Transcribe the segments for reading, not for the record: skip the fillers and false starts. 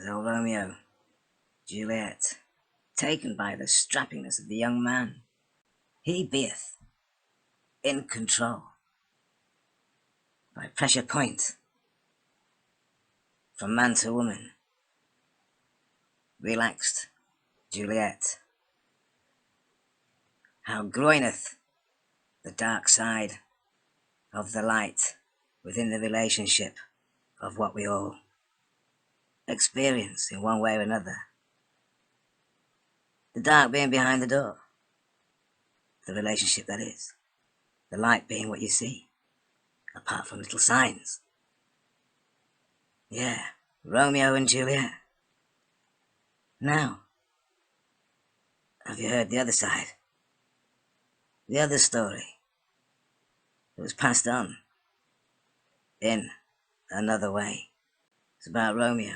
There's old Romeo, Juliet, taken by the strappiness of the young man. He beeth in control by pressure point, from man to woman. Relaxed, Juliet. How groineth the dark side of the light within the relationship of what we all experience in one way or another. The dark being behind the door, the relationship that is. The light being what you see, apart from little signs. Yeah, Romeo and Juliet. Now, have you heard the other side? The other story that was passed on in another way. It's about Romeo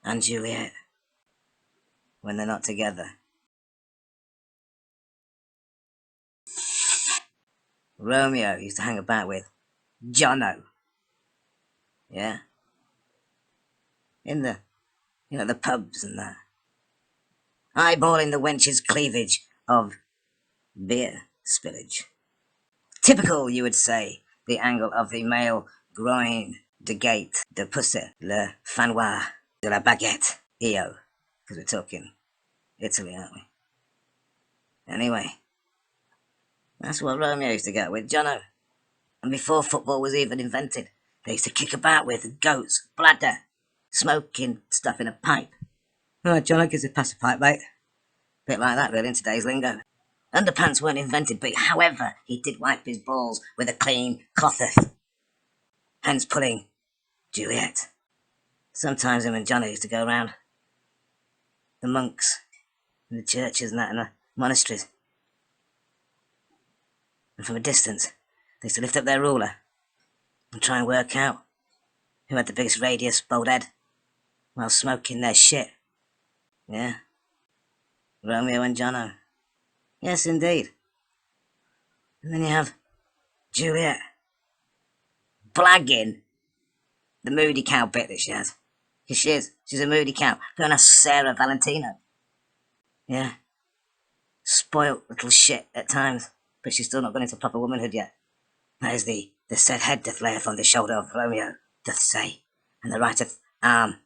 and Juliet when they're not together. Romeo used to hang about with Jono. Yeah? In the pubs and that. Eyeballing the wench's cleavage of beer spillage. Typical, you would say, the angle of the male groin, de gate, de pussy, le fanoir, de la baguette, io. Because we're talking Italy, aren't we? Anyway, that's what Romeo used to get with Jono. And before football was even invented, they used to kick about with goats, bladder, smoking stuff in a pipe. Oh, Jono gives a pass a pipe, mate. Bit like that, really, in today's lingo. Underpants weren't invented, but however, he did wipe his balls with a clean clotheth. Hence pulling Juliet. Sometimes him and Johnny used to go round the monks in the churches and that, and the monasteries. And from a distance, they used to lift up their ruler and try and work out who had the biggest radius, bald head, while smoking their shit. Yeah. Romeo and Jono. Yes, indeed. And then you have Juliet blagging the moody cow bit that she has. Because she's a moody cow. Go and ask Sarah Valentino. Yeah. Spoilt little shit at times, but she's still not gone into proper womanhood yet. That is the said head doth layeth on the shoulder of Romeo, doth say, and the right arm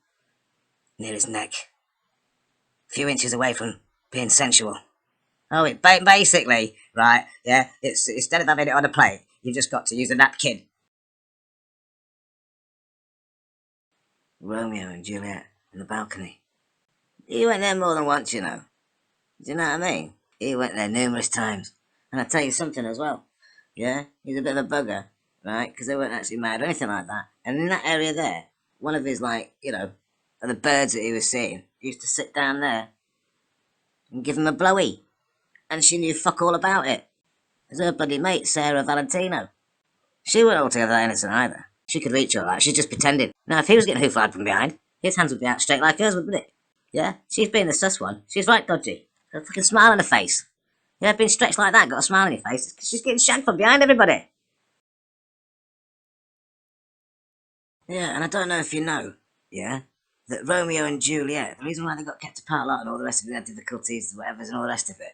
near his neck. A few inches away from being sensual. Oh, it basically, right, yeah, it's instead of having it on a plate, you've just got to use a napkin. Romeo and Juliet on the balcony. He went there more than once, you know. Do you know what I mean? He went there numerous times. And I'll tell you something as well. Yeah, he's a bit of a bugger, right? Because they weren't actually married or anything like that. And in that area there, one of his, the birds that he was seeing, used to sit down there and give him a blowy. And she knew fuck all about it. There's her bloody mate, Sarah Valentino. She weren't altogether innocent either. She could reach all that, she's just pretending. Now, if he was getting hoofed from behind, his hands would be out straight like hers, wouldn't it? Yeah? She's being the sus one. She's right dodgy. Got a fucking smile on her face. Yeah, being stretched like that, got a smile on your face. She's getting shagged from behind everybody. Yeah, and I don't know if you know, yeah, that Romeo and Juliet, the reason why they got kept apart a lot and all the rest of it, their difficulties, whatever's and all the rest of it,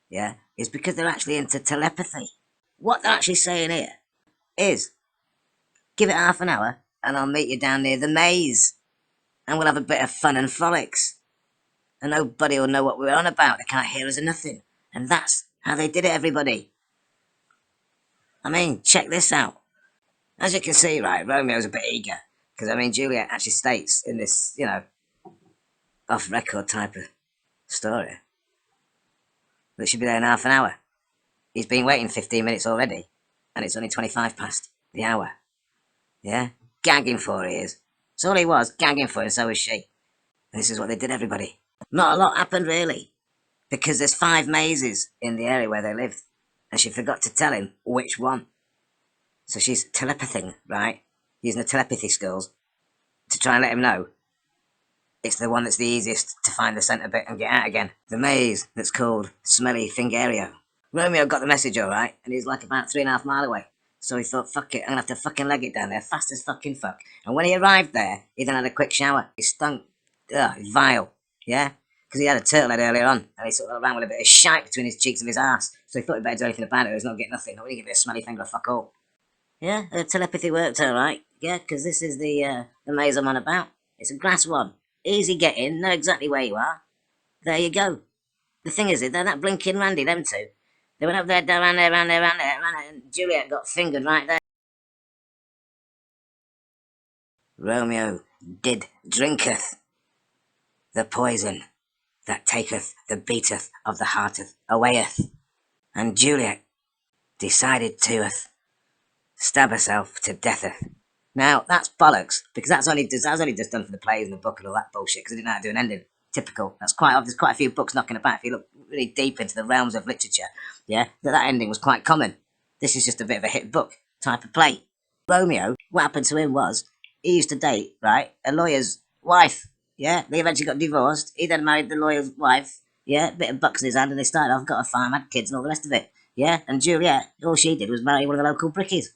yeah, is because they're actually into telepathy. What they're actually saying here is, give it half an hour and I'll meet you down near the maze and we'll have a bit of fun and frolics. And nobody will know what we're on about. They can't hear us or nothing. And that's how they did it, everybody. I mean, check this out. As you can see, right, Romeo's a bit eager. Because, I mean, Juliet actually states in this, off-record type of story that she'll be there in half an hour. He's been waiting 15 minutes already. And it's only 25 past the hour. Yeah? Gagging for he is. That's all he was, gagging for, and so was she. And this is what they did, everybody. Not a lot happened, really. Because there's 5 mazes in the area where they lived. And she forgot to tell him which one. So she's telepathing, right? Using the telepathy skills to try and let him know it's the one that's the easiest to find the centre bit and get out again. The maze that's called Smelly Fingerio. Romeo got the message all right, and he's like about 3.5 miles away. So he thought, fuck it, I'm gonna have to fucking leg it down there, fast as fucking fuck. And when he arrived there, he then had a quick shower. He stunk, vile, yeah? Because he had a turtle head earlier on, and he sort of ran with a bit of shite between his cheeks and his ass. So he thought he'd better do anything about it, or he's not getting nothing. I wouldn't give it a smelly finger, fuck all. Yeah, telepathy worked alright. Yeah, because this is the maze I'm on about. It's a grass one. Easy getting, know exactly where you are. There you go. The thing is, they're that blinking Randy, them two. They went up there, ran there, and Juliet got fingered right there. Romeo did drinketh the poison that taketh the beateth of the hearteth awayeth, and Juliet decided to'th stab herself to deatheth. Now that's bollocks because that's only just done for the plays and the book and all that bullshit because they didn't know how to do an ending. Typical. There's quite a few books knocking about. If you look really deep into the realms of literature, yeah, that ending was quite common. This is just a bit of a hit book type of play. Romeo, what happened to him was he used to date, right, a lawyer's wife. Yeah, they eventually got divorced. He then married the lawyer's wife. Yeah, bit of bucks in his hand, and they started off, got a farm, had kids, and all the rest of it. Yeah, and Juliet, all she did was marry one of the local brickies.